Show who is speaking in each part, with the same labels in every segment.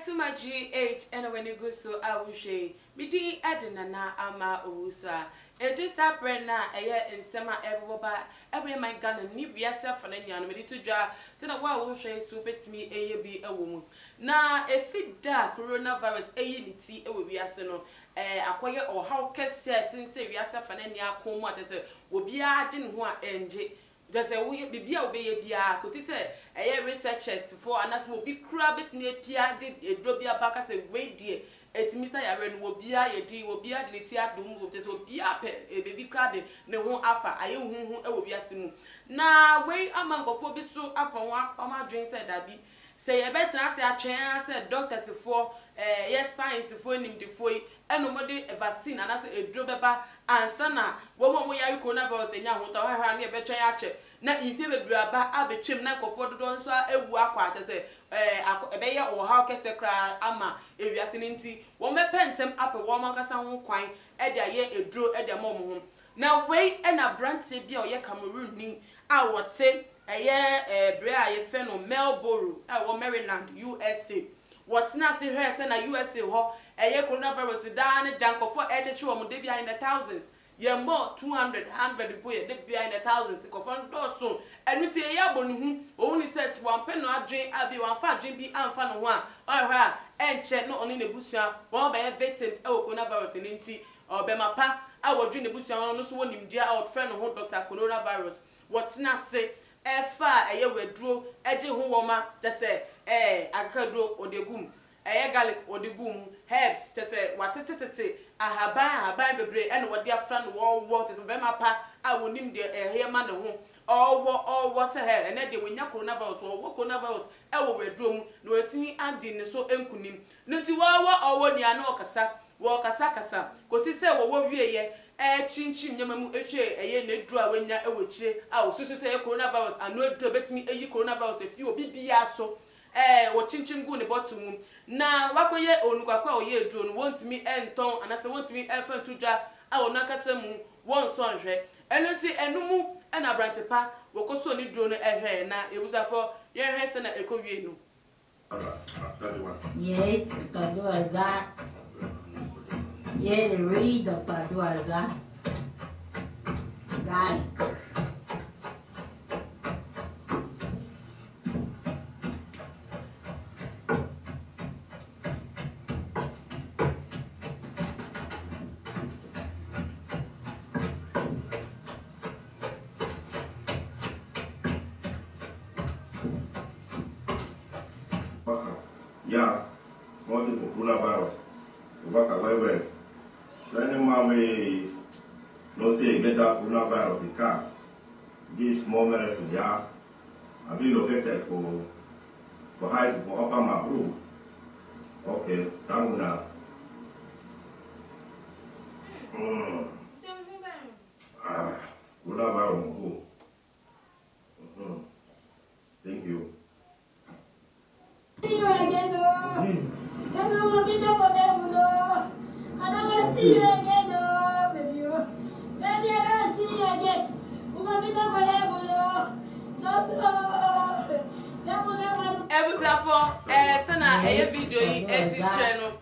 Speaker 1: To my GH and when you go so I will say Bidi Adinana Ama Usa. It is a brena a year in summer every my gun and nip yourself and any animal to draw. Then a while will say super to me a be a woman. Now if it da coronavirus a unity it will be a son acquire or how can say since yourself and any acoma will be a didn't want NG. Just a we be obey because he said a researchers for and as will be crab it near Tia did a drobia back as a way dear. It's Mr. Yaren will be a D will be a tia doom this will be a baby crowded no one after I who will be a sim. Now wait among for be so after one of my dreams said that be say a better as a chance said doctors for yes science for him before and nobody ever seen and as a drobeba and sana woman we are coronavirus and young water her near better yache. Na inti be braba abetwem na kofo dodo nso ewu akwa atese ebeya o ha kese kra ama ewiase nti wo mepentem ape wo mankasa ho kwan e de aye edro e de mom ho na wei e na brante bia o ye Cameroon ni a wote eye bre aye fe no Melbourne wo Maryland USA what na se here se na USA ho eye coronavirus da ne dankofo e cheche wo mo de bia in the thousands. Ye more 200 boy de behind the thousands ko fon do so enu tie ya bonu hu only says one pen no adwen abi one fa adwen bi amfa no ho a ohwa enche no oni nebusua won ba victims e wo coronavirus ni nti obema pa a wodwen nebusua no so wonim dia out friend no ho Dr. Coronavirus what na say e fa eye weduro eje ho woma just say akakaduro odegum garlic odigum herbs to say watetete ahaban bebre and what their friend war is very pa I will name the hair man home all was a hair and then they will not coronavirus or coronavirus our drum no etini adding so enkunim no to or 1 year no kasa wakasa because he said what we ye chinchim yamamu eche ne dru wenya ewechire a so say coronavirus and no do bet me coronavirus if you be so wo chinchim gu ne bottom na wakoye onukakwa oye drone want me enton and I say want me enfan tudwa a wona kasa mu won so nhwe enunti enumu na brantepa wokoso ni drone ehwe na ebusafo ye hwe se na ekowie no.
Speaker 2: Yes, Paduaza. Yeah, the read of Paduaza. Guy.
Speaker 3: Yeah, multiple coronavirus. Work away. Any man we no say get that coronavirus in car. Give small medicine, yeah. I be located for high for upper my room. Okay, thank you now. Coronavirus. Thank you.
Speaker 4: See you again, though. Then I will be up again, though. And I will see you again, though, with you. Then I will see you again. We will be up again, though. That will never.
Speaker 1: Ebusafo sana video yi esi channel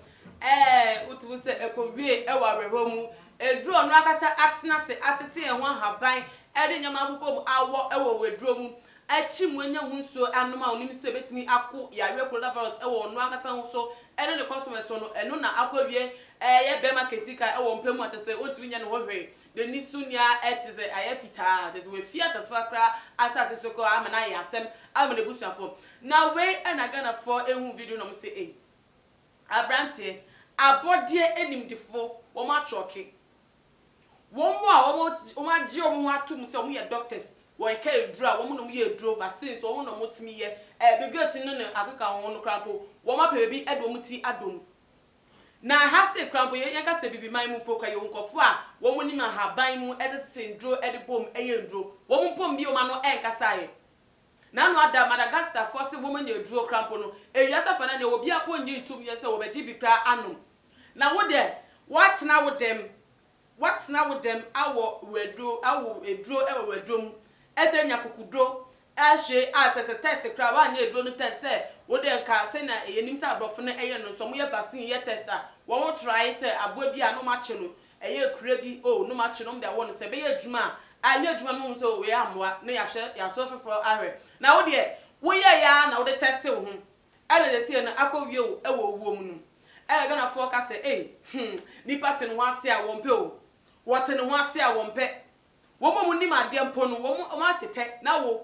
Speaker 1: utu se ekowie ewa rehomu edru onu akata atena se atete e ho haban ede nyama abubom awo ewo wedru mu achi mwenya hunso anoma onim se betimi akọ yare coronavirus ewo onu akata hunso ene ne customers no eno na akwawie ye be marketika ewo mpemu atese otimi nya ne hohwe de ni sunya etize ayefita tese we fiata sfakra asase soko amana yasem amana busuafo na we na gana for ehu video no me say abrante abodie enimdifo wo ma choke wo mo a wo ma gi o mo atum se wo ye doctors wo ka edura wo mo no ye edro vaccines wo no mo timi ye bigati no ne akeka wo no krampo wo ma pe bi edo mo ti adom na ha se krampo ye yanka se bibi man mu poka ye nkofo a wo mo ni ma haban mu edete ndro edibom eye ndro wo mo pom bi o ma no enkasa ye na no ada Madagascar for se wo mo ne dro krampo no ewiasa fa na ne obi akọ nyi tum ye se wo be di bi kra anom na wo de What's now with them? What's now with them? Our wedro, our wedrum, as any akukudro, as she as a test, a crowd, and you don't test, what they can say, a nimsa bofana, and some way vaccine yet tester. Won't try, say, a body, no machino, a year crabby, oh, no machino, that one say, be a juma. I need one so we are more, near your sofa for our. Now, dear, we are now the test to him. I see an apple view, a woman. I gonna forecast say, Nipatin was here one pill. What in one say one pet. Woman will name my dear pony, woman, or tech. Now,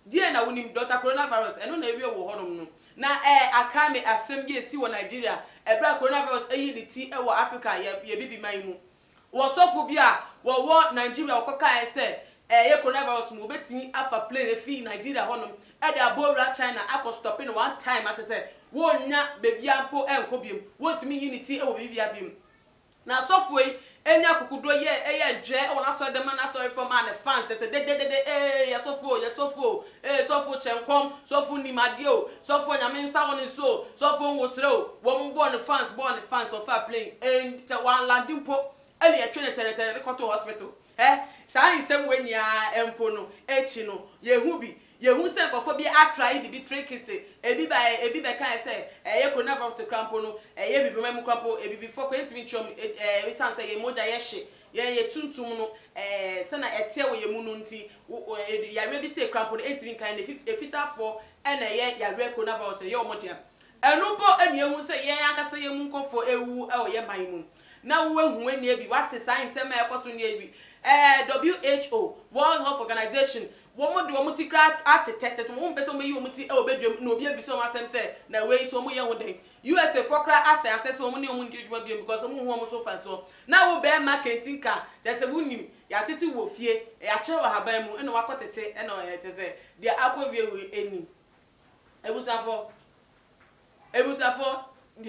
Speaker 1: dear, now we need Dr. Coronavirus, and no area will hold on. Now, I can't make a same year see one Nigeria, a black coronavirus, a unity, or Africa, ye baby my moon. Was so phobia, what Nigeria or Coca said, a coronavirus move it me after playing a fee Nigeria honum, at the above China, I could stop in one time at say, won't not baby ampo and cobium, want me unity or baby abim. Now, software, any could do ye, jet, or I saw the man I saw it from man, the fans that eh, so full, chencom, so full ni madio, so for Yamin sound is so for was slow, one born the fans, of far playing, and one landing pop. Any a trinity to hospital. Sign some when ya empono, echino, ye hubi, ye who send for be a try to be tricky, a be by can say, a could never to crampono, a ye be remember crampo, a be before going to meet we can say a moja yeshi, ye tuntuno, sana a tear with your mununti, ya really say crampon, 18 kind if it are for, and a ye ya record never say your motia. A lumpo and you will say, I can say a munko for a woo or ye my moon. Now when you be what is science and opportunity WHO World Health Organization woman do multi-craft architect one person may you multi bedroom no be so much say na way so mo young day USA for cry access so many engagement because some who so far so now we bear marketing car there's a wunim ya titi wo fie ya chewa haban mu eno wakotete eno te say dia akwawie we eni ebusafo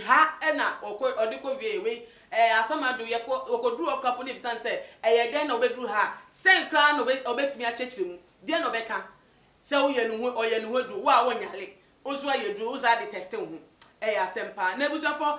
Speaker 1: ha ena odiko vie we asama do yeko okodru okapo ni bisan say den na obedru ha sen kra na obetimi achechire mu de na obeka se oye nu hodu wa wonyale ozu ayedu ozu ade test hu asempa na ebusafo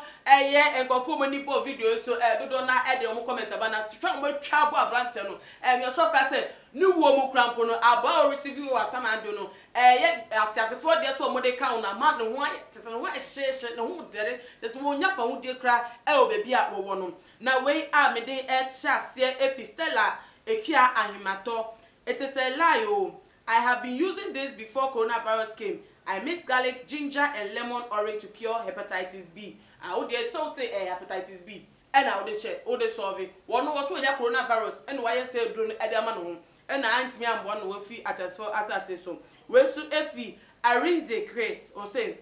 Speaker 1: enkofo mo ni bo video so dodo na de mo comment aba na twa mo twa bo abrante no me so kra say ni wo mo krampo no aba o receive wo asama do no atiasefo de so mo de kan na ma no ho tese no ho ehye no ho dere tese wo nya fa ho de kra o bebi a wo no na we a me de chase efistela ekia ahimato it is a lie o. I have been using this before coronavirus came. I mix garlic, ginger, and lemon orange to cure hepatitis B. I would so say hepatitis B. And I would share all the solving. One was with the coronavirus, and why I say drone at the man. And I ain't me, I'm one will fee at as far as I say so. Well, so if we arrange the grace or say,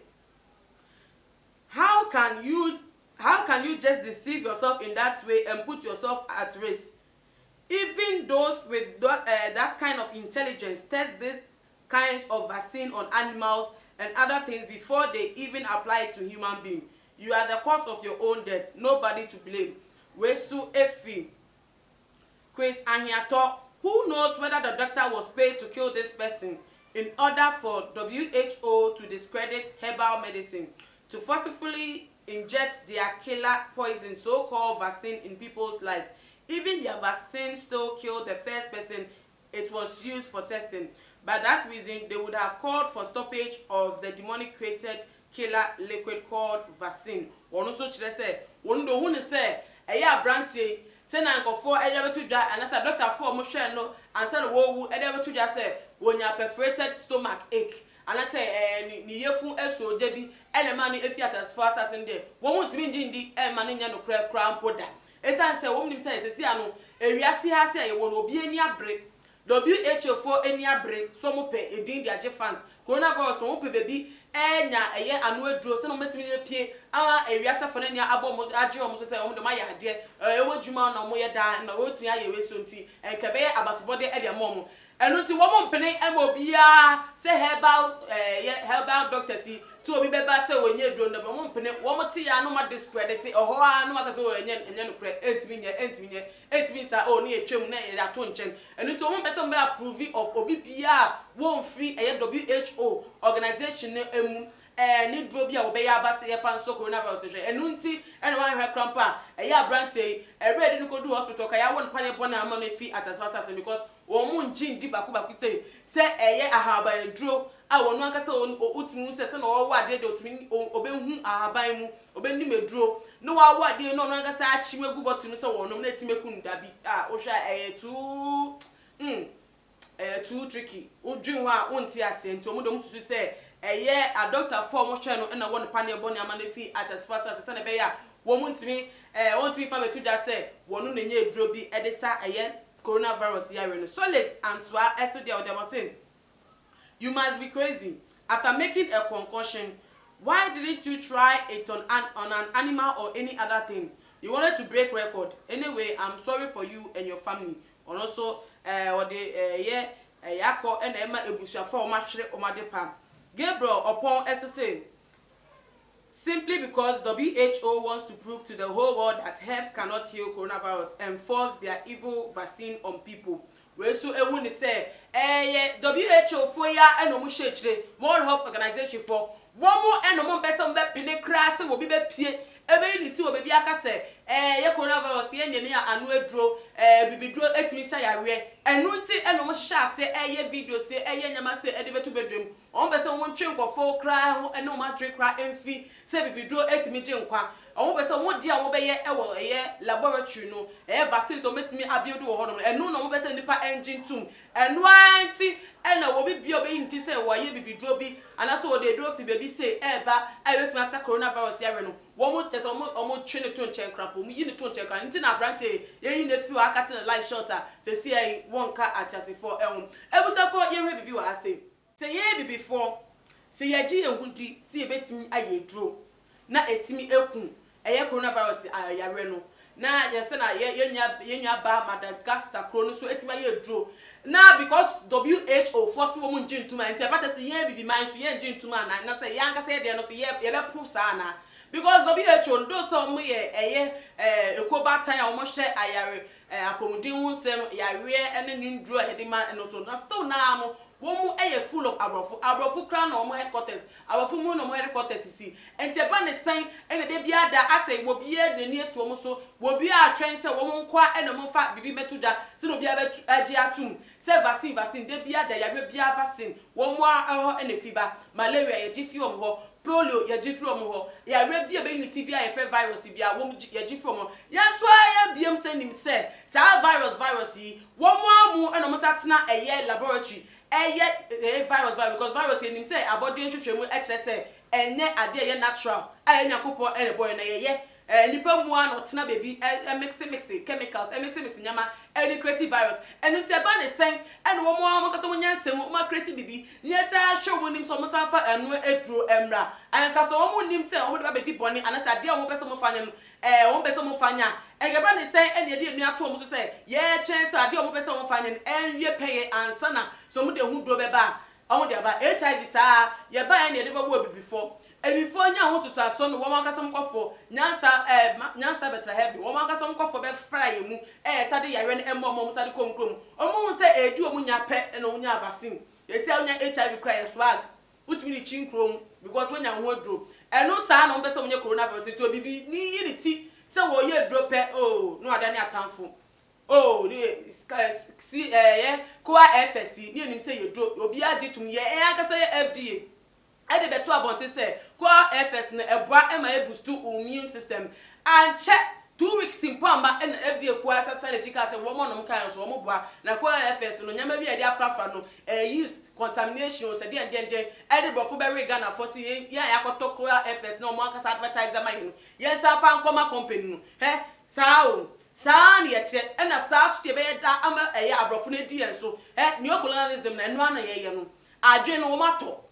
Speaker 1: how can you just deceive yourself in that way and put yourself at risk? Even those with that kind of intelligence test these kinds of vaccine on animals and other things before they even apply it to human beings. You are the cause of your own death. Nobody to blame. Wesu Efi. Chris Ahiato. Who knows whether the doctor was paid to kill this person in order for WHO to discredit herbal medicine, to forcefully inject their killer poison, so-called vaccine, in people's lives. Even their vaccine still killed the first person it was used for testing. By that reason, they would have called for stoppage of the demonic created killer liquid called vaccine. One also say, one do who say, a ya branty, send uncle for a level to die, and as a doctor for motion no, and send a woe, a level to just say, when you perforated stomach ache. And I say, ni yefu eso debi, and a money if you as fast as in there. One won't mean the manina no crown powder. Esan say woman say say ano ewiase ha say ye wono obi ani abre WHO for any abre so mo pe edin dia fans coronavirus mo pe baby enya eye anu aduro se no metimi pie ewiase for na abo mo age o mo say o mo de ma ya ade e wo djuma na mo ye da na wo tun ya ye we so nti enke be abasobode e de mo enu nti wo mo mpene e mo bia say herbal doctor si to obi beba say wonye duro no mo mpene wo mo ti ya no ma discredit oho a no ma say wonye no kre entimi sa o ni etwem na e ato nchen enu nti wo mo pese mo be approve of obi bia won free WHO organization emu ni duro bi a wo be ya ba se ye fan so coronavirus hwe enu nti ene wan hwe krampa ya branche every day ko do hospital ka ya won pane pon na ma fi atasasa because o mu nji ndi baku se eye ahaba eduro a wonu akasa otimi se na wo wade de otimi obehu ahaban mu obeni meduro no wa wade no akasa achimegu botunu se wonu na etimeku ndabi o hwa too tricky udwin wa wonti ase nti omo dom tutu se a doctor for mo hwe no na won panel boni amana fi atasfasa se na be ya wo muntimi wontimi fa metu da se wonu na nya eduro bi edesa coronavirus yare no solace and swa eso dia ojabosin. You must be crazy. After making a concoction, why didn't you try it on an animal or any other thing? You wanted to break record. Anyway, I'm sorry for you and your family. And also, yako and Emma ebusha for machre omadepa. Gabriel upon SSA. Simply because WHO wants to prove to the whole world that herbs cannot heal coronavirus and force their evil vaccine on people. We so ewun say WHO for ya eno mu hwechire World Health Organization for wo mu eno mu person be pene kra se wo bi be pie ebe ni ti wo be bi aka se ye coronavirus ye nyene ya anu eduro bibiduro etimi sha yawe enu nti eno mu hwehya se video se nyama se ede betu bedwem on be se won twen kofo kra ho eno ma twe kra emfi se bibiduro etimi je nkwa on be se won di a wo be ye ewo laboratory no vaccine to metimi abiodu wo ho no enu no mo be se nipa engine tum enu anti ena wo bi bi obe nti se wo ye bibiduro bi anaso wo de duro fi baby se eba betimi asa coronavirus yare no wo mo tese omo twe ne to nchen krapo mu yi ne to nchen kra nti na brante ye yi ne fi wa akate na light shorter se si ai wonka achase for ebusa for ye hwe bibi wa ase se ye bibi for se ye ji ehudi si ebetimi aye duro na etimi ekun coronavirus ayare no na yese na yenya ba Madagascar krono so etima ye duro na because WHO force wo mun jintuma enti apata se ye bibi man so ye jintuma na say yanka say de no so ye be proof sa na because WHO ndo so mu ye ekoba tan a wo hwe ayare apomudin hu nsem yare ene nduro hedima eno so na still na mo womu full of abrofu kra na omo headquarters abrofu mu no mo headquarters si enti eba ne san ene de bia da asai wo bia de ni esu omo so wo bia atwen se wo mo nkwa ene mo fa bibi metuda se no bia betu agi atum se vaccine de bia da yare bia vaccine wo mo ene fiba malaria ye ji fi omo ho polio ye ji fi omo ho yare bia be unity bia ye fe virus bia wo ye ji fi omo ya so ya biem se nim se sa virus yi wo mo amu ene mo tatena laboratory virus because virus nim say abodi nhwehwemu ekire say enye ade ye natural nyakopo ene boy na ye nipa mu an otena baby mix chemicals mix nyama creative virus enu te ba ne sen ene wo mo kaso mo nyansem mo creative bibi nyeta show mo nim so mo sanfa enu eduro emra an kaso wo mo nim say wo de ba bedi boni anasa ade wo pese mo fanya no wo pese mo fanya ba ne sen ene de enu ato mo say ye chance ade wo pese mo fanya enwie peye ansana so mo de hu duro beba omo de ba HIV sa ye ba ene de ba wo before before nya ho to so no wo maka som kofo nyansa betra heavy wo maka som kofo be fry mu sade yare no emmo sade komkrom omo se edu omu nya pe no nya vaccine e se onya HIV cry swag utimi ni chinkrom because when nya ho dro eno sa na mo be se onya coronavirus to bibi ni yi ni ti se wo ye dro pe no adani atamfo si kwa FSC ni nim se ye dro obi agitum ye akasa ye FDA ede beto abonte say kwa FS na ebwa ema boost immune system and check 2 weeks in pamba and FDA kwa sanitical say wo mo no kan so mo boa na kwa FS no nyama bi ede afrafa no yeast contamination say den ede bofo be rega na for say ya yakoto kwa FS no mo akasa advertise ma hinu yes afa nkoma company no saa ni yete na saa so be da ama abrofo na di enso ni colonialism na enu ana ye no adwe no mato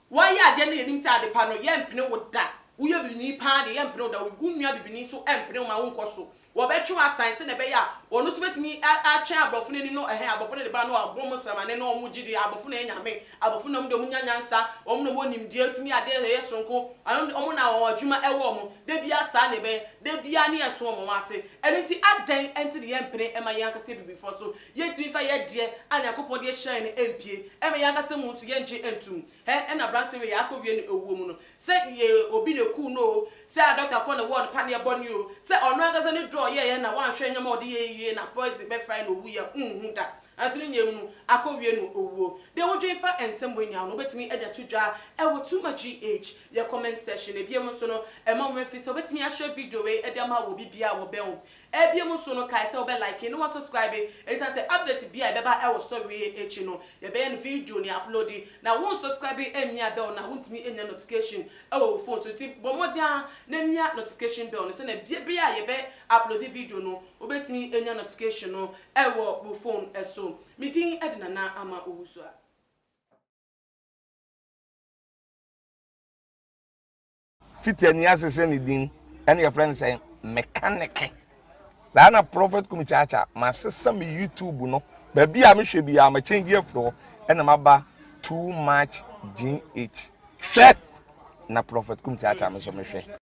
Speaker 1: why ya de na yenim say ade pa no ye mpene wo da wo ye bibini pa de ye mpene da wo gunua bibini so empene ma wo nkoso wo be twe asan se na be ya ono so betimi a twen abofo ni no abofo de ba no abom sramane no omo gidi abofo na enyame abofo na mde munya nyansa omo no monim die tumi ade ye sonko omo na wo adwuma ewo omo de bia sa ne be de bia ne yeso omo ase enti adan enti de ye mpene ema yankase bibi fo so ye tumi fa ye de anyakopon de shine empie ema yankase mu so ye nje entum na brante we yakowie ne owuo mu no se ye obi ne ku no se a doctor for the one pan ye boni o se ono agaza ne draw ye na wan hwe nyama ode ye na poison be fry no wu ye da asiri nyem no akowie no owuo de wo dwen fa ensem bonya no betimi eda tudwa e wo too much GH ye comment section e biem so no e ma mo fi so betimi a share video we e de ma wo bibia wo be ho e biem so no kai se wo be like no wa subscribe e san say update bia be ba e wo story echi no ye be en video ni upload na won subscribe enya bell na wontimi enya notification e wo phone so ti bomodia na nya notification bell no se na bia ye be upload video no obetimi enya notification no e wo phone eso meeting edna na ama owusu a
Speaker 5: fitani asese ni din and your friend say mechanic na prophet kumichacha ma sesa me YouTube no ba bia me hwe bia ma change afro and ma ba too much GH hwe na prophet kumichacha me so me hwe